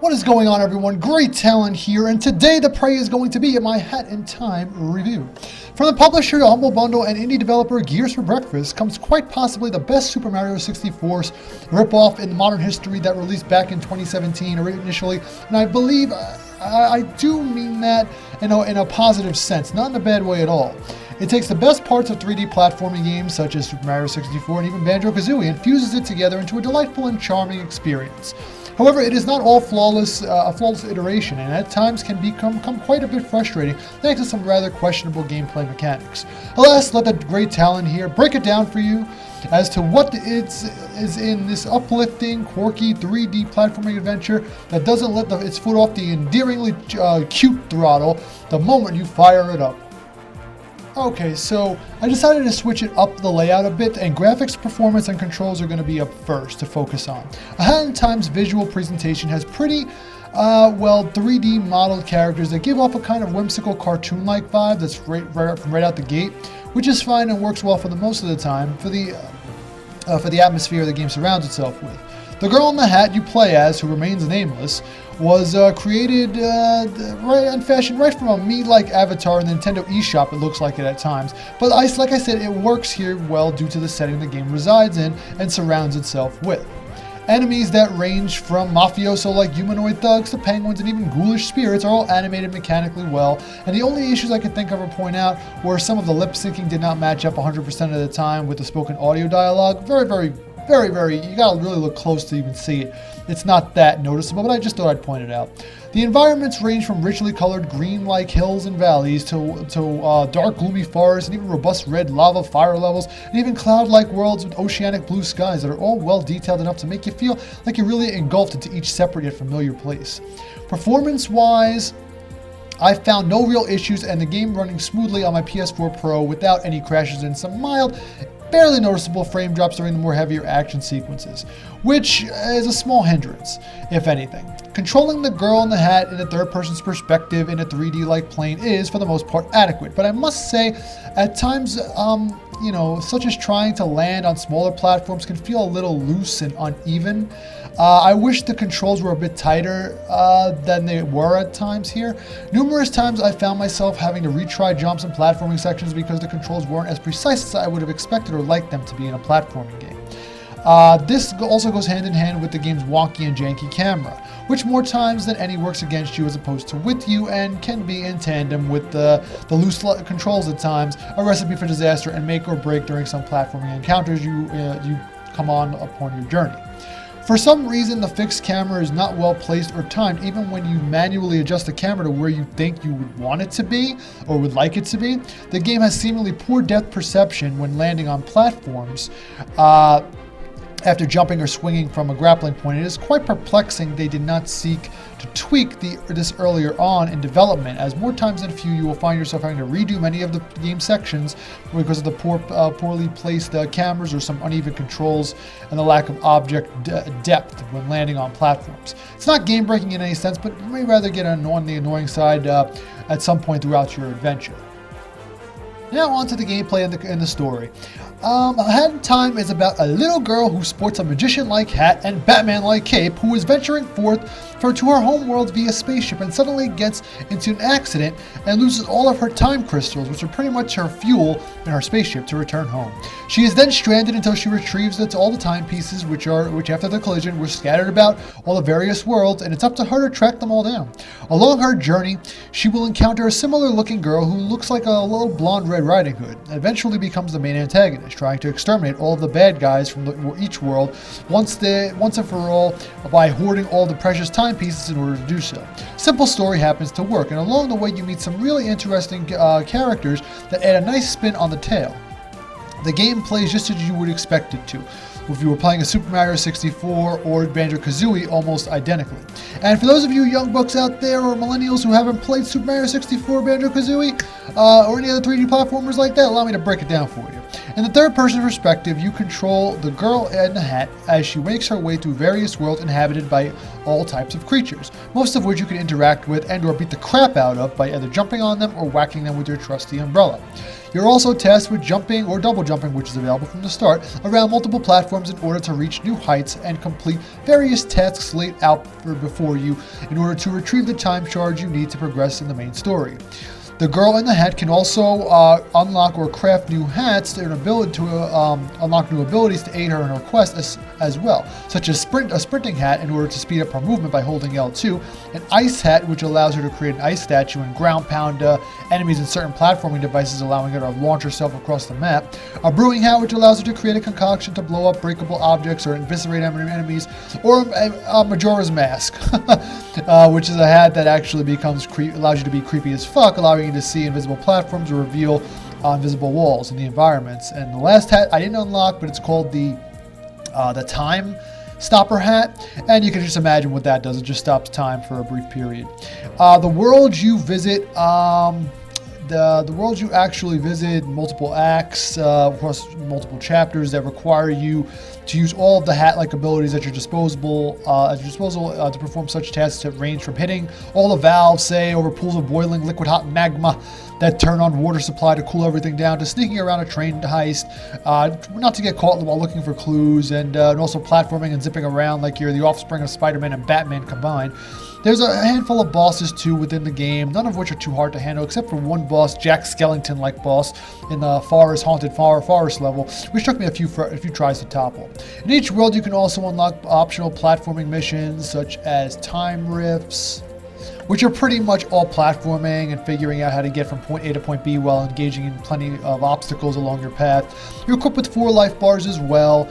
What is going on, everyone? Great Talon here, and today the prey is going to be my Hat in Time review. From the publisher to humblebundle and indie developer Gears for Breakfast comes quite possibly the best Super Mario 64 ripoff in modern history that released back in 2017 initially, and I believe I do mean that in a positive sense, not in a bad way at all. It takes the best parts of 3D platforming games such as Super Mario 64 and even Banjo-Kazooie and fuses it together into a delightful and charming experience. However, it is not all flawless, a flawless iteration, and at times can become quite a bit frustrating thanks to some rather questionable gameplay mechanics. Alas, let the great Talon here break it down for you as to what is in this uplifting, quirky 3D platforming adventure that doesn't let its foot off the endearingly cute throttle the moment you fire it up. Okay, so I decided to switch it up the layout a bit, and graphics, performance, and controls are going to be up first to focus on. A Hat in Time's visual presentation has pretty, 3D modeled characters that give off a kind of whimsical cartoon-like vibe that's right out the gate, which is fine and works well for the most of the time for the atmosphere the game surrounds itself with. The girl in the hat you play as, who remains nameless, was created and fashioned right from a me-like avatar in the Nintendo eShop, it looks like it at times. But like I said, it works here well due to the setting the game resides in and surrounds itself with. Enemies that range from mafioso-like humanoid thugs to penguins and even ghoulish spirits are all animated mechanically well, and the only issues I could think of or point out were some of the lip-syncing did not match up 100% of the time with the spoken audio dialogue. Very, you gotta really look close to even see it. It's not that noticeable, but I just thought I'd point it out. The environments range from richly colored green-like hills and valleys to dark, gloomy forests, and even robust red lava fire levels, and even cloud-like worlds with oceanic blue skies that are all well detailed enough to make you feel like you're really engulfed into each separate yet familiar place. Performance-wise, I found no real issues and the game running smoothly on my PS4 Pro without any crashes and some mild, barely noticeable frame drops during the more heavier action sequences, which is a small hindrance, if anything. Controlling the girl in the hat in a third person's perspective in a 3D-like plane is, for the most part, adequate, but I must say, at times, such as trying to land on smaller platforms can feel a little loose and uneven. I wish the controls were a bit tighter than they were at times here. Numerous times I found myself having to retry jumps and platforming sections because the controls weren't as precise as I would have expected or liked them to be in a platforming game. This also goes hand in hand with the game's wonky and janky camera, which more times than any works against you as opposed to with you, and can be in tandem with the loose controls at times, a recipe for disaster and make or break during some platforming encounters you come on upon your journey. For some reason, the fixed camera is not well placed or timed, even when you manually adjust the camera to where you think you would want it to be or would like it to be. The game has seemingly poor depth perception when landing on platforms after jumping or swinging from a grappling point. It is quite perplexing they did not seek to tweak this earlier on in development, as more times than few you will find yourself having to redo many of the game sections because of the poorly placed cameras or some uneven controls and the lack of object depth when landing on platforms. It's not game breaking in any sense, but you may rather get on the annoying side at some point throughout your adventure. Now on to the gameplay and the story. A Hat in Time is about a little girl who sports a magician-like hat and Batman-like cape who is venturing forth to her home world via spaceship and suddenly gets into an accident and loses all of her time crystals, which are pretty much her fuel in her spaceship to return home. She is then stranded until she retrieves all the timepieces which after the collision were scattered about all the various worlds, and it's up to her to track them all down. Along her journey, she will encounter a similar looking girl who looks like a little blonde Red Riding Hood and eventually becomes the main antagonist, trying to exterminate all of the bad guys from each world once and for all by hoarding all the precious timepieces in order to do so. Simple story happens to work, and along the way you meet some really interesting characters that add a nice spin on the tale. The game plays just as you would expect it to, if you were playing a Super Mario 64 or Banjo-Kazooie almost identically. And for those of you young bucks out there or millennials who haven't played Super Mario 64, Banjo-Kazooie, or any other 3D platformers like that, allow me to break it down for you. In the third-person perspective, you control the girl in the hat as she makes her way through various worlds inhabited by all types of creatures, most of which you can interact with and or beat the crap out of by either jumping on them or whacking them with your trusty umbrella. You're also tasked with jumping or double jumping, which is available from the start, around multiple platforms in order to reach new heights and complete various tasks laid out before you in order to retrieve the time charge you need to progress in the main story. The girl in the hat can also unlock or craft new hats and ability to unlock new abilities to aid her in her quest as well, such as a sprinting hat in order to speed up her movement by holding L2, an ice hat which allows her to create an ice statue and ground pound enemies in certain platforming devices, allowing her to launch herself across the map, a brewing hat which allows her to create a concoction to blow up breakable objects or eviscerate enemies, or a Majora's Mask, which is a hat that actually allows you to be creepy as fuck, allowing you to see invisible platforms or reveal invisible walls in the environments. And the last hat I didn't unlock, but it's called the time stopper hat, and you can just imagine what that does. It just stops time for a brief period. The world you visit, the world you actually visit, multiple acts across multiple chapters that require you to use all of the hat-like abilities at your disposal to perform such tasks that range from hitting all the valves, say, over pools of boiling liquid hot magma that turn on water supply to cool everything down, to sneaking around a train heist, not to get caught while looking for clues, and also platforming and zipping around like you're the offspring of Spider-Man and Batman combined. There's a handful of bosses too within the game, none of which are too hard to handle, except for one boss, Jack Skellington-like boss in the haunted forest level, which took me a few tries to topple. In each world, you can also unlock optional platforming missions such as time rifts, which are pretty much all platforming and figuring out how to get from point A to point B while engaging in plenty of obstacles along your path. You're equipped with 4 life bars as well,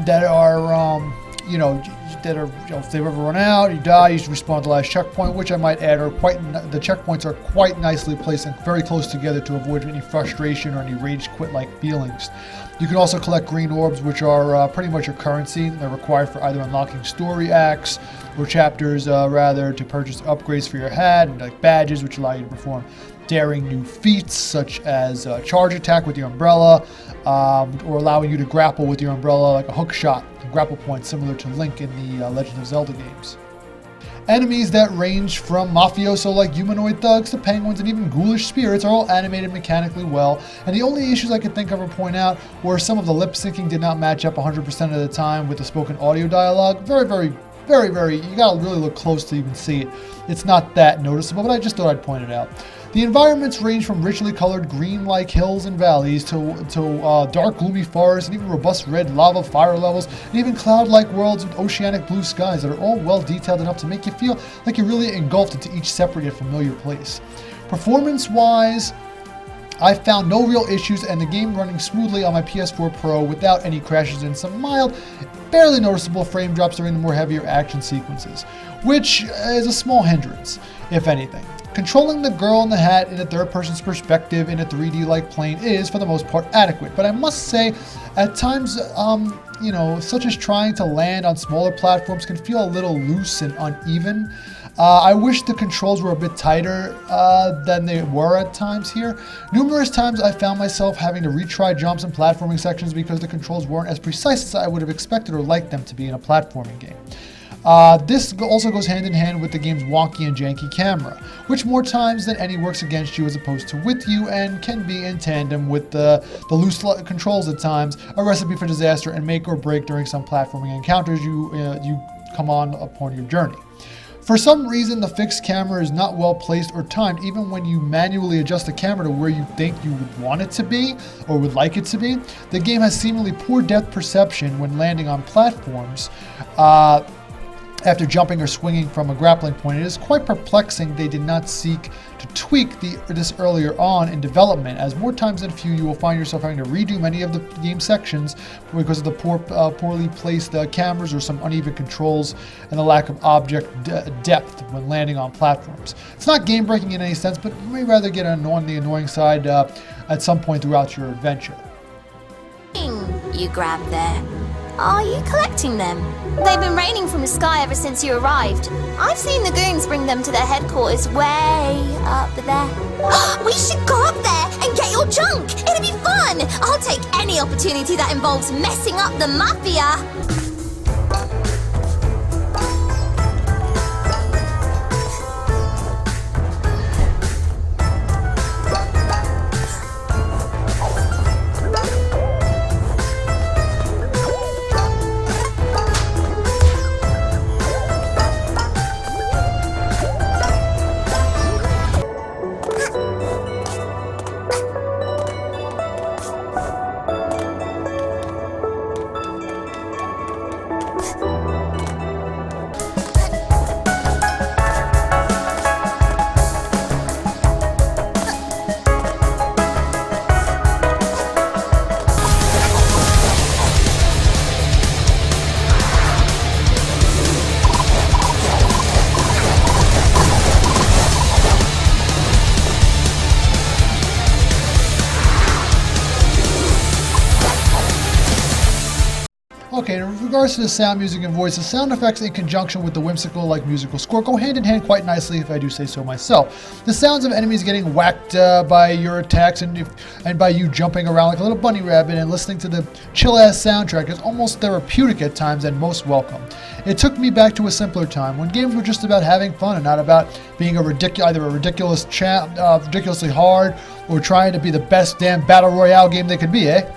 that are, if they've ever run out, you die, you respawn at the last checkpoint, which I might add the checkpoints are quite nicely placed and very close together to avoid any frustration or any rage quit-like feelings. You can also collect green orbs, which are pretty much your currency. They're required for either unlocking story acts or chapters, to purchase upgrades for your hat, and like badges, which allow you to perform daring new feats such as charge attack with your umbrella, or allowing you to grapple with your umbrella like a hook shot, and grapple points similar to Link in the Legend of Zelda games. Enemies that range from mafioso-like humanoid thugs to penguins and even ghoulish spirits are all animated mechanically well, and the only issues I could think of or point out were some of the lip syncing did not match up 100% of the time with the spoken audio dialogue. Very, you gotta really look close to even see it. It's not that noticeable, but I just thought I'd point it out. The environments range from richly colored green-like hills and valleys to dark, gloomy forests, and even robust red lava fire levels, and even cloud-like worlds with oceanic blue skies that are all well detailed enough to make you feel like you're really engulfed into each separate yet familiar place. Performance-wise, I found no real issues, and the game running smoothly on my PS4 Pro without any crashes and some mild, barely noticeable frame drops during the more heavier action sequences, which is a small hindrance, if anything. Controlling the girl in the hat in a third person's perspective in a 3D-like plane is, for the most part, adequate, but I must say, at times, such as trying to land on smaller platforms can feel a little loose and uneven. I wish the controls were a bit tighter than they were at times here. Numerous times I found myself having to retry jumps and platforming sections because the controls weren't as precise as I would have expected or liked them to be in a platforming game. This also goes hand in hand with the game's wonky and janky camera, which more times than any works against you as opposed to with you, and can be in tandem with the loose controls at times, a recipe for disaster and make or break during some platforming encounters you come on upon your journey. For some reason, the fixed camera is not well placed or timed, even when you manually adjust the camera to where you think you would want it to be or would like it to be. The game has seemingly poor depth perception when landing on platforms after jumping or swinging from a grappling point. It is quite perplexing they did not seek to tweak this earlier on in development, as more times than few you will find yourself having to redo many of the game sections because of the poorly placed cameras or some uneven controls and the lack of object depth when landing on platforms. It's not game breaking in any sense, but you may rather get on the annoying side at some point throughout your adventure. You grabbed there. Are you collecting them? They've been raining from the sky ever since you arrived. I've seen the goons bring them to their headquarters way up there. We should go up there and get your junk! It'll be fun! I'll take any opportunity that involves messing up the mafia! Okay, in regards to the sound, music, and voice, the sound effects in conjunction with the whimsical musical score go hand in hand quite nicely, if I do say so myself. The sounds of enemies getting whacked by your attacks and by you jumping around like a little bunny rabbit and listening to the chill-ass soundtrack is almost therapeutic at times and most welcome. It took me back to a simpler time when games were just about having fun and not about being either a ridiculously hard or trying to be the best damn battle royale game they could be, eh?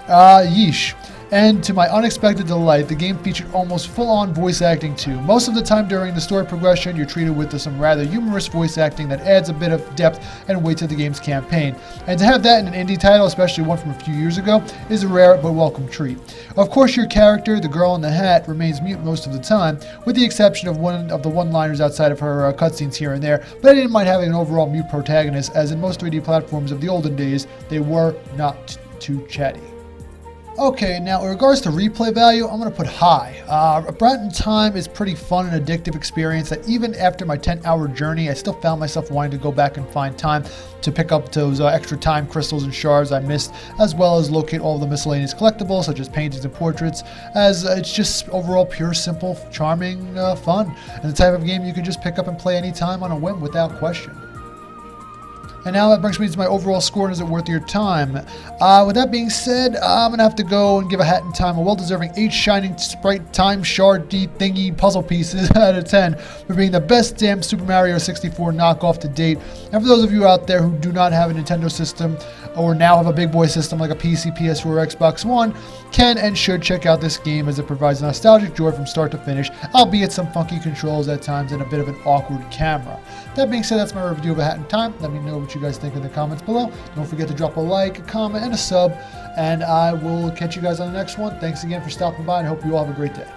Yeesh. And to my unexpected delight, the game featured almost full-on voice acting too. Most of the time during the story progression, you're treated with some rather humorous voice acting that adds a bit of depth and weight to the game's campaign. And to have that in an indie title, especially one from a few years ago, is a rare but welcome treat. Of course, your character, the girl in the hat, remains mute most of the time, with the exception of one of the one-liners outside of her cutscenes here and there, but I didn't mind having an overall mute protagonist, as in most 3D platforms of the olden days, they were not too chatty. Okay, now in regards to replay value, I'm going to put high. About in Time is pretty fun and addictive experience that even after my 10-hour journey, I still found myself wanting to go back and find time to pick up those extra time crystals and shards I missed, as well as locate all the miscellaneous collectibles such as paintings and portraits, as it's just overall pure, simple, charming fun, and the type of game you can just pick up and play anytime on a whim without question. And now that brings me to my overall score, and is it worth your time? With that being said, I'm going to have to go and give A Hat in Time a well-deserving 8 shining sprite time shard D thingy puzzle pieces out of 10 for being the best damn Super Mario 64 knockoff to date. And for those of you out there who do not have a Nintendo system or now have a big boy system like a PC, PS4, or Xbox One, can and should check out this game as it provides nostalgic joy from start to finish, albeit some funky controls at times and a bit of an awkward camera. That being said, that's my review of A Hat in Time. Let me know what you guys think in the comments below. Don't forget to drop a like, a comment, and a sub, and I will catch you guys on the next one. Thanks again for stopping by, and I hope you all have a great day.